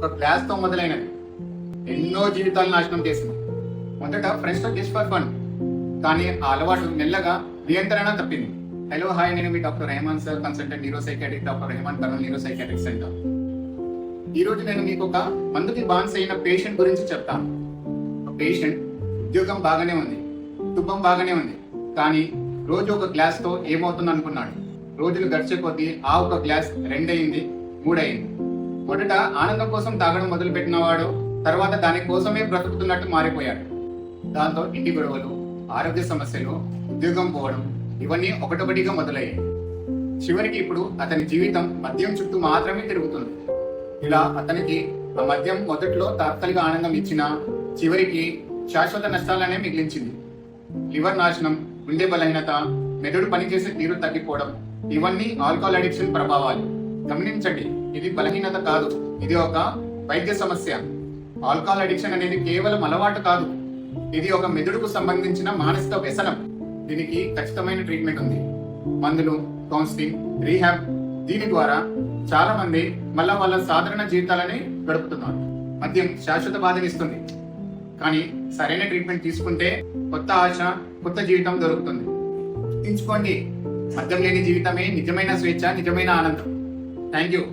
ఒక గ్లాస్ తో మొదలైనది ఎన్నో జీవితాలు నాశనం చేసింది. మొదట ఫ్రెండ్స్ తో జస్ట్ ఫర్ ఫన్, కానీ ఆ అలవాటు మెల్లగా నియంత్రణ తప్పింది. హలో హాయ్, నేను మీ doctor Rehman sir, consultant neuro psychiatric, doctor Rehman Kurnool neuro psychiatric centre. ఈ రోజు నేను మీకు ఒక మందుకి బాన్స్ అయిన పేషెంట్ గురించి చెప్తాను. పేషెంట్ ఉద్యోగం బాగానే ఉంది, కుటుంబం బాగానే ఉంది, కానీ రోజు ఒక గ్లాస్ తో ఏమవుతుంది అనుకున్నాడు. రోజులు గడిచే కొద్దీ ఆ ఒక గ్లాస్ 2 అయింది, 3 అయింది. మొదట ఆనందం కోసం తాగడం మొదలు పెట్టినవాడు తర్వాత దాని కోసమే బ్రతుకుతున్నట్టు మారిపోయాడు. దాంతో ఇంటి గొడవలు, ఆరోగ్య సమస్యలు, ఉద్యోగం పోవడం ఇవన్నీ ఒకటొకటిగా మొదలయ్యాయి. చివరికి ఇప్పుడు అతని జీవితం మద్యం చుట్టూ మాత్రమే తిరుగుతుంది. ఇలా అతనికి ఆ మద్యం మొదట్లో తాత్కాలిక ఆనందం ఇచ్చినా చివరికి శాశ్వత నష్టాలనే మిగిలించింది. లివర్ నాశనం, గుండె బలహీనత, మెదడు పనిచేసే తీరు తగ్గిపోవడం ఇవన్నీ ఆల్కహాల్ అడిక్షన్ ప్రభావాలు. గమనించండి, ఇది బలహీనత కాదు, ఇది ఒక వైద్య సమస్య. ఆల్కహాల్ అడిక్షన్ అనేది కేవలం అలవాటు కాదు, ఇది ఒక మెదడుకు సంబంధించిన మానసిక వ్యసనం. దీనికి ఖచ్చితమైన ట్రీట్మెంట్ ఉంది. మందులు, కౌన్సిలింగ్, రీహాబ్. దీని ద్వారా చాలా మంది మళ్ళా వాళ్ళ సాధారణ జీవితాలని గడుపుతున్నారు. మద్యం శాశ్వత బాధనిస్తుంది, కానీ సరైన ట్రీట్మెంట్ తీసుకుంటే కొత్త ఆశ, కొత్త జీవితం దొరుకుతుంది. గుర్తుంచుకోండి, మద్యం లేని జీవితమే నిజమైన స్వేచ్ఛ, నిజమైన ఆనందం. Thank you.